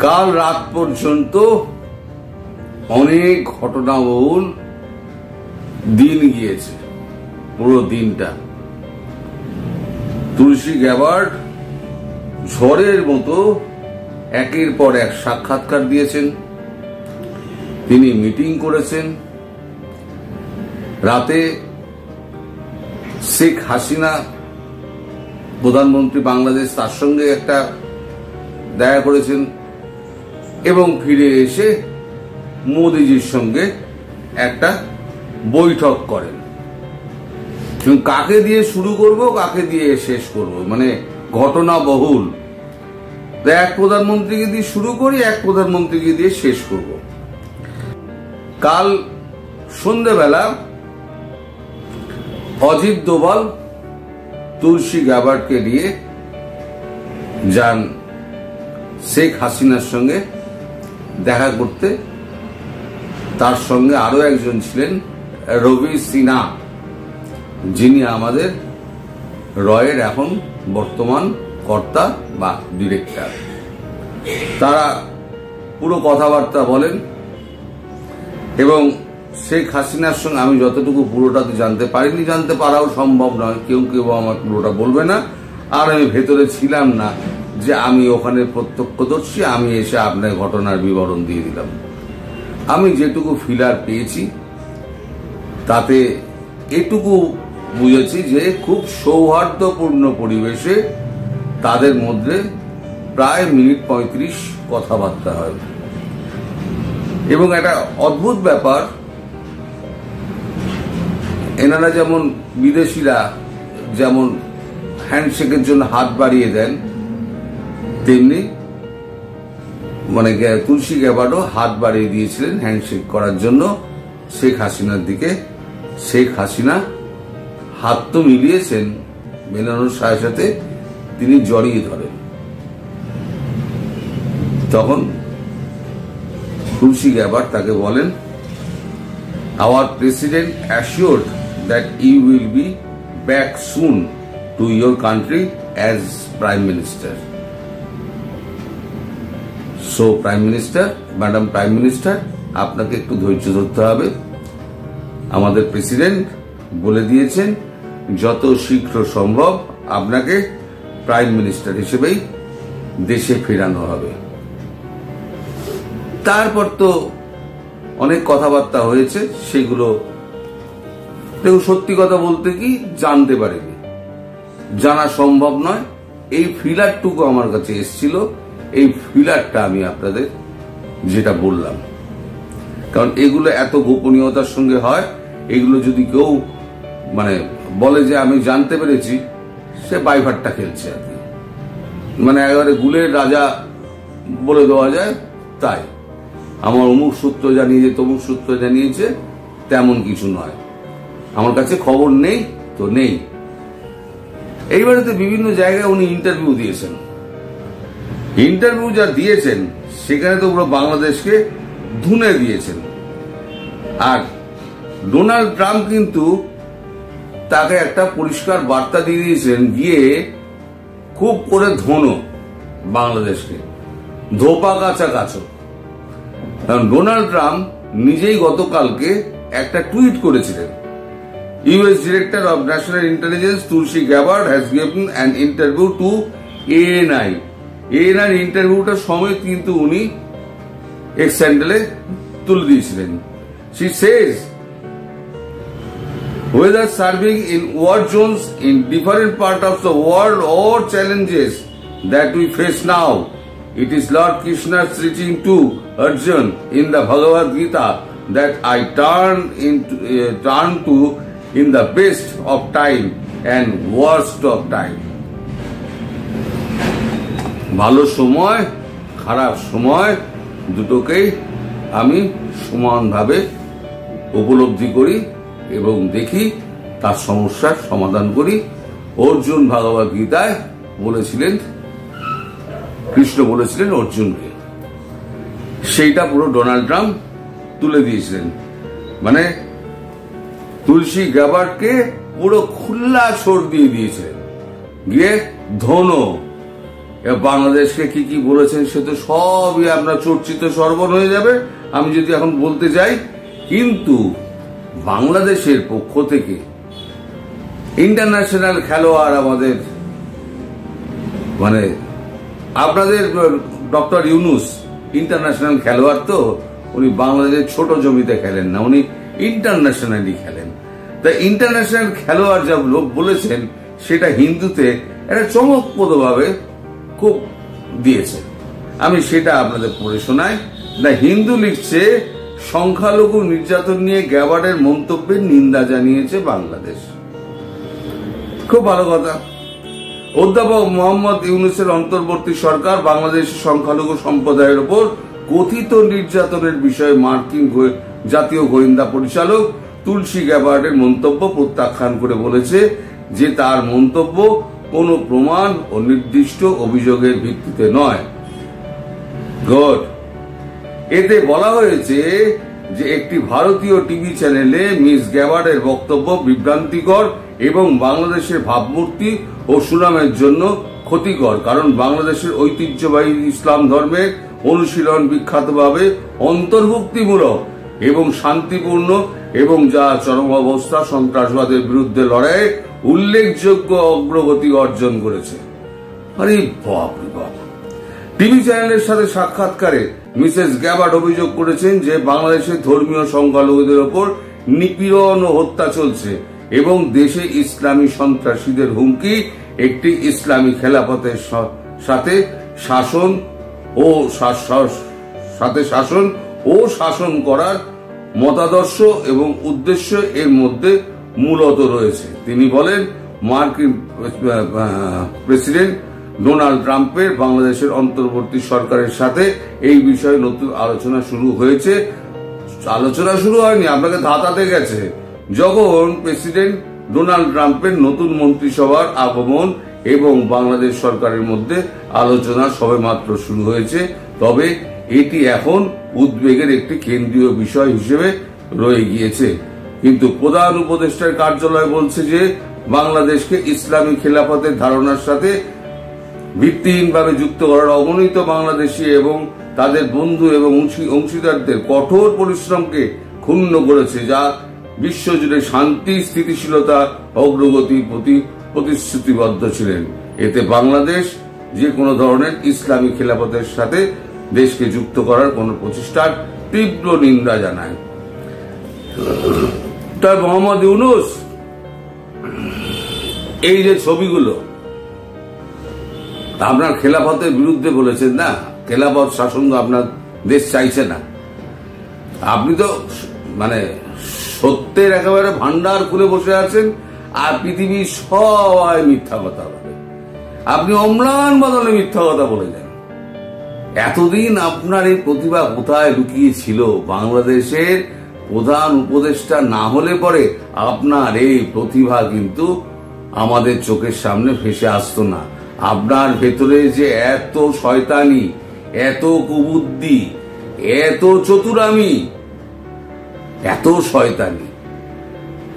কাল রাত পর্যন্ত অনেক ঘটনাবহুল দিন গিয়েছে। পুরো দিনটা তুলসী গ্যাবার্ড ঝড়ের মতো একের পর এক সাক্ষাৎকার দিয়েছেন, তিনি মিটিং করেছেন। রাতে শেখ হাসিনা প্রধানমন্ত্রী বাংলাদেশ, তার সঙ্গে একটা দেখা করেছেন এবং ফিরে এসে মোদিজির সঙ্গে একটা বৈঠক করেন। কাকে দিয়ে শুরু করব, কাকে দিয়ে শেষ করব, মানে ঘটনা বহুল। এক প্রধানমন্ত্রীকে দিয়ে শুরু করি, এক প্রধানমন্ত্রীকে দিয়ে শেষ করব। কাল সন্ধ্যেবেলা অজিত দোভাল তুলসী গ্যাবার্ডকে নিয়ে যান শেখ হাসিনার সঙ্গে দেখা করতে। তার সঙ্গে আরো একজন ছিলেন রবি সিনহা, যিনি আমাদের রয়ের এখন বর্তমান কর্তা বা ডিরেক্টর। তারা পুরো কথাবার্তা বলেন এবং শেখ হাসিনার সঙ্গে আমি যতটুকু পুরোটা তো জানতে পারিনি, জানতে পারাও সম্ভব নয়, কেউ কেউ আমার পুরোটা বলবে না। আর আমি ভেতরে ছিলাম না যে আমি ওখানে প্রত্যক্ষদর্শী, আমি এসে আপনার ঘটনার বিবরণ দিয়ে দিলাম। আমি যেটুকু ফিলার পেয়েছি তাতে এটুকু বুঝেছি যে খুব সৌহার্দ্যপূর্ণ পরিবেশে তাদের মধ্যে প্রায় মিনিট 35 কথাবার্তা হয়। এবং একটা অদ্ভুত ব্যাপার, এনারা যেমন বিদেশিরা যেমন হ্যান্ডশেকের জন্য হাত বাড়িয়ে দেন, তেমনি মানে তুলসী গ্যাবার্ডও হাত বাড়িয়ে দিয়েছিলেন হ্যান্ডশেক করার জন্য শেখ হাসিনার দিকে। শেখ হাসিনা হাত তো মিলিয়েছেন, মেলানোর সাথে সাথে তিনি জড়িয়ে ধরেন। তখন তুলসী গ্যাবার্ড তাকে বলেন, our president assured that you will be back soon to your country as prime minister. So prime minister, madam prime minister, আপনাকে একটু ধৈর্য ধরতে হবে। আমাদের প্রেসিডেন্ট বলে দিয়েছেন যত শীঘ্র সম্ভব আপনাকে প্রাইম মিনিস্টার হিসেবেই দেশে ফেরানো হবে। তারপর তো অনেক কথাবার্তা হয়েছে, সেগুলো দেখুন সত্যি কথা বলতে কি জানতে পারিনি, জানা সম্ভব নয়। এই ফিলারটুকু আমার কাছে এসেছিল, এই ফিলারটা আমি আপনাদের যেটা বললাম, কারণ এগুলো এত গোপনীয়তার সঙ্গে হয়। এগুলো যদি কেউ মানে বলে যে আমি জানতে পেরেছি, সে বাইভারটা খেলছে আর কি, মানে একেবারে গুলের রাজা বলে দেওয়া যায়। তাই আমার অমুক সূত্র জানিয়েছে, তমুক সূত্র জানিয়েছে, তেমন কিছু নয়। আমার কাছে খবর নেই তো নেই। এইবারে তো বিভিন্ন জায়গায় উনি ইন্টারভিউ দিয়েছেন। ইন্টারভিউ যা দিয়েছেন সেখানে তো পুরো বাংলাদেশকে ধুনে দিয়েছেন। আর ডোনাল্ড ট্রাম্প কিন্তু তাকে একটা পরিষ্কার বার্তা দিয়ে দিয়েছেন, গিয়ে খুব করে ধোনো বাংলাদেশকে, ধোপা কাছা কাছো। কারণ ডোনাল্ড ট্রাম্প নিজেই গতকালকে একটা টুইট করেছিলেন, US director of national intelligence Tulsi Gabbard has given an interview two ANI। ANI ইন্টারভিউটা সমেত কিন্তু উনি এক্স হ্যান্ডেলে তুলে দিয়েছিলেন। She says, whether serving in war zones in different parts of the world or challenges that we face now, it is Lord Krishna's teaching to Arjun in the Bhagavad Gita that I turn to in the best of time and worst of time. ভালো সময় খারাপ সময় দুটোকেই আমি সমানভাবে উপলব্ধি করি এবং দেখি, তার সমস্যার সমাধান করি। অর্জুন ভগবদ গীতায় বলেছিলেন, কৃষ্ণ বলেছিলেন অর্জুনকে, সেইটা পুরো ডোনাল্ড ট্রাম্প তুলে দিয়েছিলেন। মানে তুলসী গ্যাবার্ডকে পুরো খোলা ছোড় দিয়ে দিয়েছিলেন, গিয়ে ধনো বাংলাদেশকে কি কি বলেছেন সে তো সবই আপনার চর্চিত সর্বণ হয়ে যাবে আমি যদি এখন বলতে যাই। কিন্তু বাংলাদেশের পক্ষ থেকে ইন্টারন্যাশনাল খেলোয়াড় আমাদের মানে আপনাদের ডক্টর ইউনুস ইন্টারন্যাশনাল খেলোয়াড়, তো উনি বাংলাদেশের ছোট জমিতে খেলেন না, উনি ইন্টারন্যাশনালি খেলেন। তাই ইন্টারন্যাশনাল খেলোয়াড় যা লোক বলেছেন সেটা হিন্দুতে একটা চমকপ্রদভাবে খুব দিয়েছে। আমি সেটা আপনাদের পড়ে শোনাই। না, হিন্দু লিখছে সংখ্যালঘু নির্যাতন নিয়ে গ্যাবার্ডের মন্তব্যের নিন্দা জানিয়েছে বাংলাদেশ। খুব ভালো কথা। অধ্যাপক মোহাম্মদ ইউনুসের অন্তর্বর্তী সরকার বাংলাদেশের সংখ্যালঘু সম্প্রদায়ের উপর কথিত নির্যাতনের বিষয়ে মার্কিন জাতীয় গোয়েন্দা পরিচালক তুলসী গ্যাবার্ডের মন্তব্য প্রত্যাখ্যান করে বলেছে যে তার মন্তব্য কোনো প্রমাণ ও নির্দিষ্ট অভিযোগের ভিত্তিতে নয়। গুড। এতে বলা হয়েছে যে একটি ভারতীয় টিভি চ্যানেলে মিস গ্যাবার্ডের বক্তব্য বিভ্রান্তিকর এবং বাংলাদেশের ভাবমূর্তি ও সুনামের জন্য ক্ষতিকর, কারণ বাংলাদেশের ঐতিহ্যবাহী ইসলাম ধর্মের অনুশীলন বিখ্যাতভাবে অন্তর্ভুক্তিমূলক এবং শান্তিপূর্ণ এবং যা চরমাবস্থা সন্ত্রাসবাদের বিরুদ্ধে লড়াইয়ে উল্লেখযোগ্য অগ্রগতি অর্জন করেছে। আরে বাপ রে বাপ। টিভি চ্যানেলের সাথে সাক্ষাৎকারে মিসেস গ্যাবার্ড অভিযোগ করেছেন যে বাংলাদেশের ধর্মীয় সংখ্যালঘুদের ওপর নিপীড়ন ও হত্যা চলছে এবং দেশে ইসলামী সন্ত্রাসীদের হুমকি একটি ইসলামী খেলাফতের সাথে শাসন ও শাসন করার মতাদর্শ এবং উদ্দেশ্য এর মধ্যে মূলত রয়েছে। তিনি বলেন, মার্কিন প্রেসিডেন্ট ডোনাল্ড ট্রাম্পের বাংলাদেশের অন্তর্বর্তী সরকারের সাথে এই বিষয়ে নতুন আলোচনা শুরু হয়েছে। আলোচনা শুরু হয়নি, আপনাকে ধাতাতে গেছে। যখন প্রেসিডেন্ট ডোনাল্ড ট্রাম্পের নতুন মন্ত্রিসভার আগমন এবং বাংলাদেশ সরকারের মধ্যে আলোচনা সবেমাত্র শুরু হয়েছে, তবে এটি এখন উদ্বেগের একটি কেন্দ্রীয় বিষয় হিসেবে রয়ে গিয়েছে। কিন্তু প্রধান উপদেষ্টার কার্যালয় বলছে যে বাংলাদেশকে ইসলামী খেলাফতের ধারণার সাথে ভিত্তিহীনভাবে যুক্ত করার অগণিত বাংলাদেশী এবং তাদের বন্ধু এবং অংশীদারদের কঠোর পরিশ্রমকে ক্ষুণ্ণ করেছে, যা বিশ্বজুড়ে শান্তি, স্থিতিশীলতা, অগ্রগতির প্রতি প্রতিশ্রুতিবদ্ধ ছিলেন। এতে বাংলাদেশ যে কোনো ধরনের ইসলামী খেলাফতের সাথে দেশকে যুক্ত করার কোন প্রচেষ্টার তীব্র নিন্দা জানায়। তাই মোহাম্মদ ইউনুস এই যে ছবিগুলো আপনার খেলাফতের বিরুদ্ধে বলেছেন না, খেলাফত শাসন আপনার দেশ চাইছে না। আপনি তো মানে সত্যের একেবারে ভান্ডার খুলে বসে আছেন আর পৃথিবীর সবাই মিথ্যা কথা বলে, আপনি অম্লান বদলে মিথ্যা কথা বলে যান। এতদিন আপনার এই প্রতিভা কোথায় লুকিয়ে ছিল? বাংলাদেশের প্রধান উপদেষ্টা না হলে পরে আপনার এই প্রতিভা কিন্তু আমাদের চোখের সামনে ভেসে আসতো না। আপনার ভেতরে যে এত শয়তানি, এত কুবুদ্ধি, এত চতুরামি, এত শয়তানি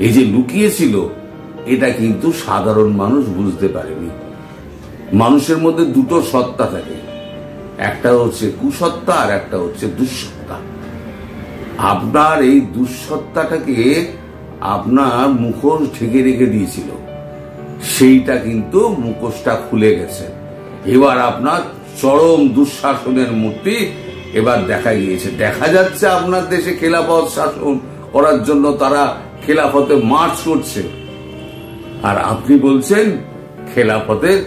এই যে লুকিয়েছিল, এটা কিন্তু সাধারণ মানুষ বুঝতে পারেনি। মানুষের মধ্যে দুটো সত্তা থাকে, একটা হচ্ছে কুসত্তা আর একটা হচ্ছে দুঃসত্তা। আপনার এই দুঃসত্তাটাকে আপনার মুখোশ ঢেকে রেখে দিয়েছিল, সেইটা কিন্তু মুখোশটা খুলে গেছে। এবার আপনার চরম দুঃশাসনের মূর্তি এবার দেখা গিয়েছে। দেখা যাচ্ছে আপনার দেশে খেলাফত শাসন করার জন্য তারা খেলাফতে মার্চ করছে, আর আপনি বলছেন খেলাফতের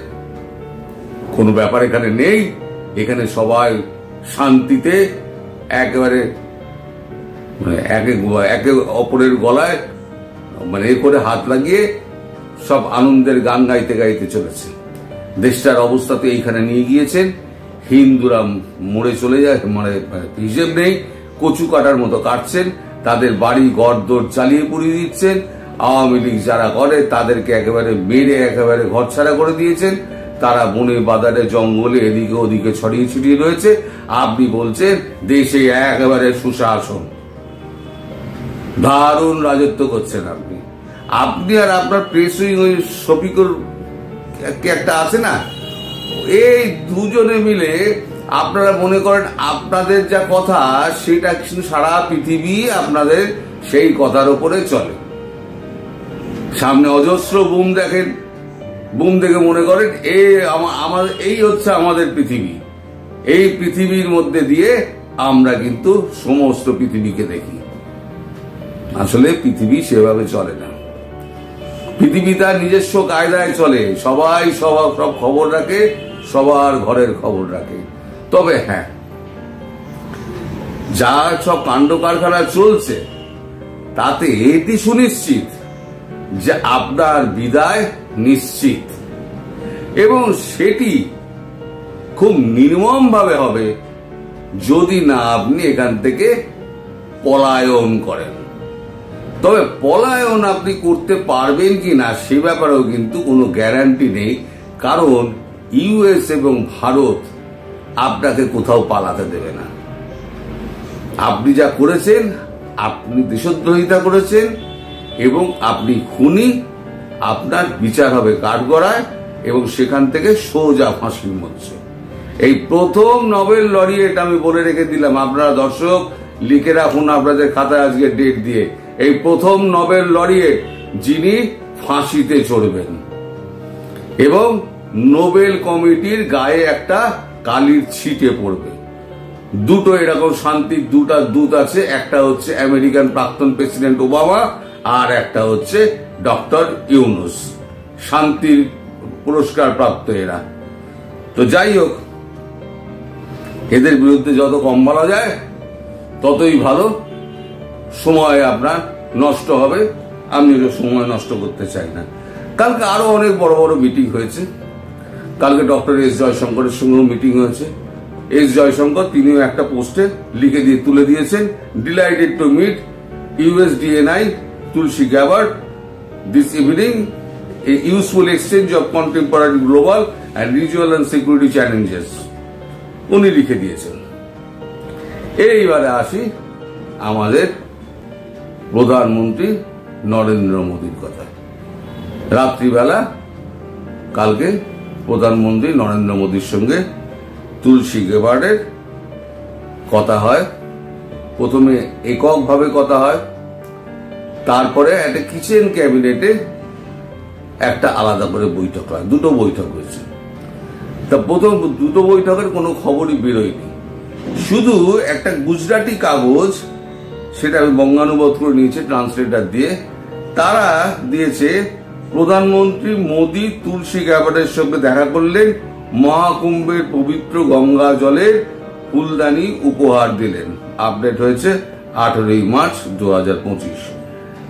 কোনো ব্যাপার এখানে নেই, এখানে সবাই শান্তিতে একেবারে একে অপরের গলায় মানে এ করে হাত লাগিয়ে সব আনন্দের গান গাইতে গাইতে চলেছে। দেশটার অবস্থাতে এইখানে নিয়ে গিয়েছেন। হিন্দুরা মরে চলে যায়, মানে হিসেব নেই, কচু কাটার মতো কাটছেন, তাদের বাড়ি ঘরদোর চালিয়ে পুড়িয়ে দিচ্ছেন। আওয়ামী লীগ যারা করে তাদেরকে একেবারে মেরে একেবারে ঘরছাড়া করে দিয়েছেন। তারা বনে বাজারে জঙ্গলে এদিকে ওদিকে ছড়িয়ে ছিটিয়ে রয়েছে। আপনি বলছেন দেশে একেবারে সুশাসন, দারুণ রাজত্ব করছেন আপনি। আপনি আর আপনার প্রেস উইং ওই শফিকুর একটা আছে না, এই দুজনে মিলে আপনারা মনে করেন আপনাদের যা কথা সেটা সারা পৃথিবী আপনাদের সেই কথার উপরে চলে। সামনে অজস্র বুম দেখেন, বুম দেখে মনে করেন এই হচ্ছে আমাদের পৃথিবী। এই পৃথিবীর মধ্যে দিয়ে আমরা কিন্তু সমস্ত পৃথিবীকে দেখি। আসলে পৃথিবী সেভাবে চলে না। পৃথিবী তার নিজস্ব কায়দায় চলে, সবাই সব খবর রাখে, সবার ঘরের খবর রাখে। তবে হ্যাঁ, যা সব কাণ্ড কারখানা চলছে তাতে এটি সুনিশ্চিত যে আপনার বিদায় নিশ্চিত, এবং সেটি খুব নির্মম ভাবে হবে যদি না আপনি এখান থেকে পলায়ন করেন। তবে পলায়ন আপনি করতে পারবেন কি না সে ব্যাপারেও কিন্তু কোনো গ্যারান্টি নেই, কারণ ইউএস এবং ভারত আপনাকে কোথাও পালাতে দেবে না। আপনি যা করেছেন, আপনি দেশদ্রোহিতা করেছেন এবং আপনি খুনি, আপনার বিচার হবে কাঠগড়ায় এবং সেখান থেকে সোজা ফাঁসির মঞ্চে। এই প্রথম নোবেল লরিয়েট, আমি বলে রেখে দিলাম, আপনারা দর্শক লিখে রাখুন আপনাদের খাতায় আজকে ডেট দিয়ে, এই প্রথম নোবেল লরিয়েট যিনি ফাঁসিতে চড়বেন এবং নোবেল কমিটির গায়ে একটা কালির ছিটে পড়বে। দুটো এরকম শান্তির দুটা দূত আছে, একটা হচ্ছে আমেরিকান প্রাক্তন প্রেসিডেন্ট ওবামা আর একটা হচ্ছে ডক্টর ইউনুস, শান্তির পুরস্কার প্রাপ্ত এরা। তো যাই হোক, এদের বিরুদ্ধে যত কম বলা যায় ততই ভালো। সময় আপনার নষ্ট হবে, আমি সময় নষ্ট করতে চাই না। কালকে আরো অনেক বড় বড় মিটিং হয়েছে। কালকে ডক্টর এস জয়শঙ্করের সঙ্গেও মিটিং হয়েছে। এস জয়শঙ্কর তিনিও একটা পোস্টে লিখে দিয়ে তুলে দিয়েছেন, delighted to meet USDNI Tulsi Gabbard this evening, a useful exchange of contemporary global and regional and security challenges, উনি লিখে দিয়েছেন। এইবারে আসি আমাদের প্রধানমন্ত্রী নরেন্দ্র মোদীর কথা। রাত্রিবেলা কালকে প্রধানমন্ত্রী নরেন্দ্র মোদীর সঙ্গে তুলসী গ্যাবার্ডের কথা হয়। প্রথমে এককভাবে কথা হয়, তারপরে একটা কিচেন ক্যাবিনেটে একটা আলাদা করে বৈঠক হয়। দুটো বৈঠক হয়েছে। তা প্রথম দুটো বৈঠকের কোনো খবরই বেরোয়নি, শুধু একটা গুজরাটি কাগজ, সেটা আমি বঙ্গানুবাদ করে নিয়েছি ট্রান্সলেটার দিয়ে, তারা দিয়েছে প্রধানমন্ত্রী মোদী তুলসী গ্যাবার্ডের সঙ্গে দেখা করলেন, মহাকুম্ভের পবিত্র গঙ্গা জলের ফুলদানি উপহার দিলেন। আপডেট হয়েছে 18 মার্চ 2025।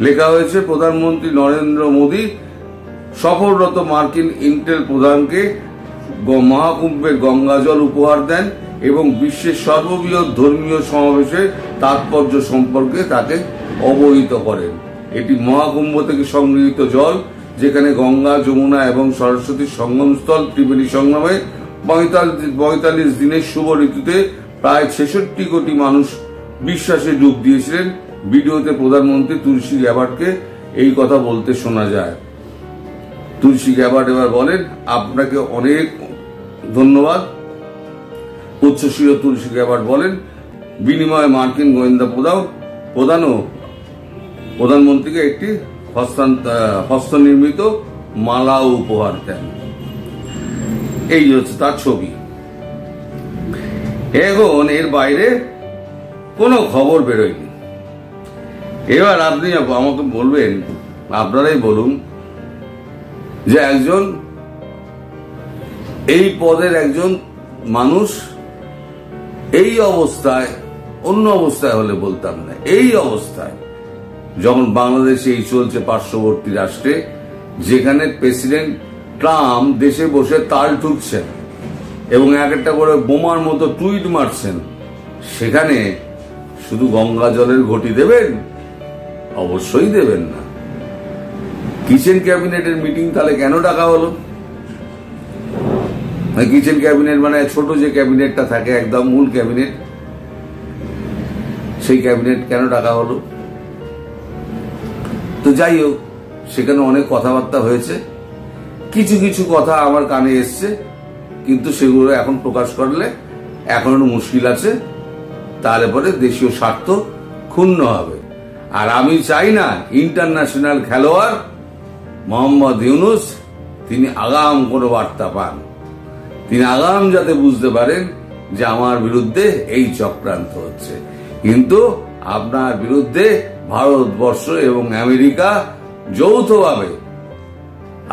লেখা হয়েছে প্রধানমন্ত্রী নরেন্দ্র মোদী সফররত মার্কিন ইন্টেল প্রধানকে মহাকুম্ভের গঙ্গা জল উপহার দেন এবং বিশ্বের সর্ববৃহৎ ধর্মীয় সমাবেশের তাৎপর্য সম্পর্কে তাকে অবহিত করেন। এটি মহাকুম্ভ থেকে সংগৃহীত জল, যেখানে গঙ্গা, যমুনা এবং সরস্বতীর সঙ্গমস্থল ত্রিবেণী সংগমে 45 দিনের শুভ ঋতুতে প্রায় 66 কোটি মানুষ বিশ্বাসে ডুব দিয়েছিলেন। ভিডিওতে প্রধানমন্ত্রী তুলসী গ্যাবার্ডকে এই কথা বলতে শোনা যায়। তুলসী গ্যাবার্ড এবার বলেন, আপনাকে অনেক ধন্যবাদ। উচ্চশির তুলসী গ্যাবার্ড বলেন, বিনিময়ে মার্কিন গোয়েন্দা প্রধানও প্রধানমন্ত্রীকে একটি হস্তনির্মিত মালা উপহার দেন। এই হচ্ছে তার ছবি। এখন এর বাইরে কোনো খবর বেরোয়নি। এবার আপনি আমাকে বলবেন, আপনারাই বলুন, যে একজন এই পদের একজন মানুষ এই অবস্থায়, অন্য অবস্থায় হলে বলতাম না, এই অবস্থায় যখন বাংলাদেশে এই চলছে পার্শ্ববর্তী রাষ্ট্রে, যেখানে প্রেসিডেন্ট ট্রাম্প দেশে বসে তাল ঠুকছেন এবং এক একটা করে বোমার মতো টুইট মারছেন, সেখানে শুধু গঙ্গা জলের ঘটি দেবেন? অবশ্যই দেবেন না। কিচেন ক্যাবিনেটের মিটিং তাহলে কেন ডাকা হলো? কিচেন ক্যাবিনেট মানে ছোট যে ক্যাবিনেটটা থাকে, একদম মূল ক্যাবিনেট, সেই ক্যাবিনেট কেন ডাকা হলো? তো যাই হোক, সেখানে অনেক কথাবার্তা হয়েছে। কিছু কিছু কথা আমার কানে এসছে, কিন্তু সেগুলো এখন প্রকাশ করলে এখন মুশকিল আছে, তাহলে পরে দেশীয় স্বার্থ ক্ষুণ্ণ হবে। আর আমি চাই না ইন্টারন্যাশনাল খেলোয়াড় মোহাম্মদ ইউনুস তিনি আগাম কোনো বার্তা পান, তিনি আগাম যাতে বুঝতে পারেন যে আমার বিরুদ্ধে এই চক্রান্ত হচ্ছে। কিন্তু আপনার বিরুদ্ধে ভারতবর্ষ এবং আমেরিকা যৌথভাবে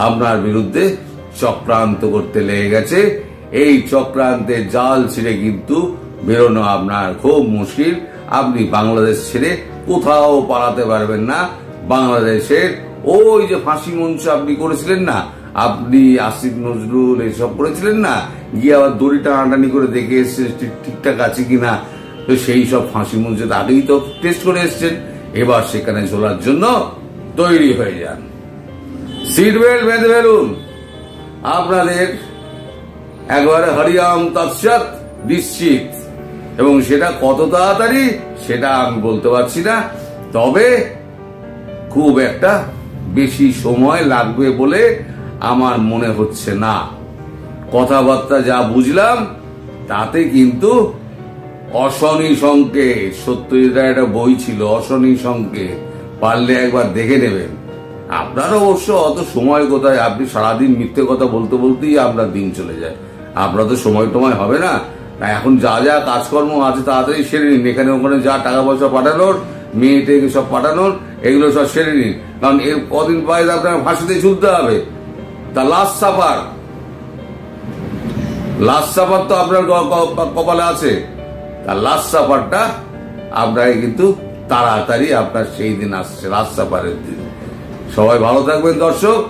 আপনার বিরুদ্ধে চক্রান্ত করতে লেগে গেছে। এই চক্রান্তের জাল ছিঁড়ে কিন্তু বেরোনো আপনার খুব মুশকিল। আপনি বাংলাদেশ ছেড়ে কোথাও পালাতে পারবেন না। বাংলাদেশের ওই যে ফাঁসি মঞ্চ আপনি করেছিলেন না, আপনি আসিফ নজরুল এসব করেছিলেন না, গিয়ে আবার দড়ি টানাটানি করে দেখে এসছেন ঠিকঠাক আছে কিনা, তো সেই সব ফাঁসি মঞ্চে আগেই তো টেস্ট করে এসছেন। এবার সেখানে চলার জন্য তৈরি হয়ে যান, সিট বেল্ট বেঁধে ফেলুন। আপনাদের একবারে হরিয়াম তৎসৎ নিশ্চিত, এবং সেটা কত তাড়াতাড়ি সেটা আমি বলতে পারছি না, তবে খুব একটা বেশি সময় লাগবে বলে আমার মনে হচ্ছে না। কথাবার্তা যা বুঝলাম তাতে কিন্তু অশনি সংকেত, সত্যজিৎ একটা বই ছিল অশনি সংকেত, পারলে একবার দেখে নেবেন। আপনার অবশ্য অত সময় কোথায়, আপনি সারাদিন মিথ্যে কথা বলতে বলতেই আপনার দিন চলে যায়, আপনার তো সময় টময় হবে না। এখন যা যা কাজকর্ম আছে তাড়াতাড়ি সেরে নিন, এখানে ওখানে যা টাকা পয়সা পাঠানোর, মেয়েটাকে সব পাঠানোর, এগুলো সব সেরে নিন, কারণ এর কদিন পরে আপনার ফাঁসিতে ঝুলতে হবে। তা লাস্ট সাপার তো আপনার কপালে আছে, তার লাস্ট সাপারটা আপনাকে কিন্তু তাড়াতাড়ি আপনার সেই দিন আসছে, লাস্ট সাপারের দিন। সবাই ভালো থাকবেন দর্শক।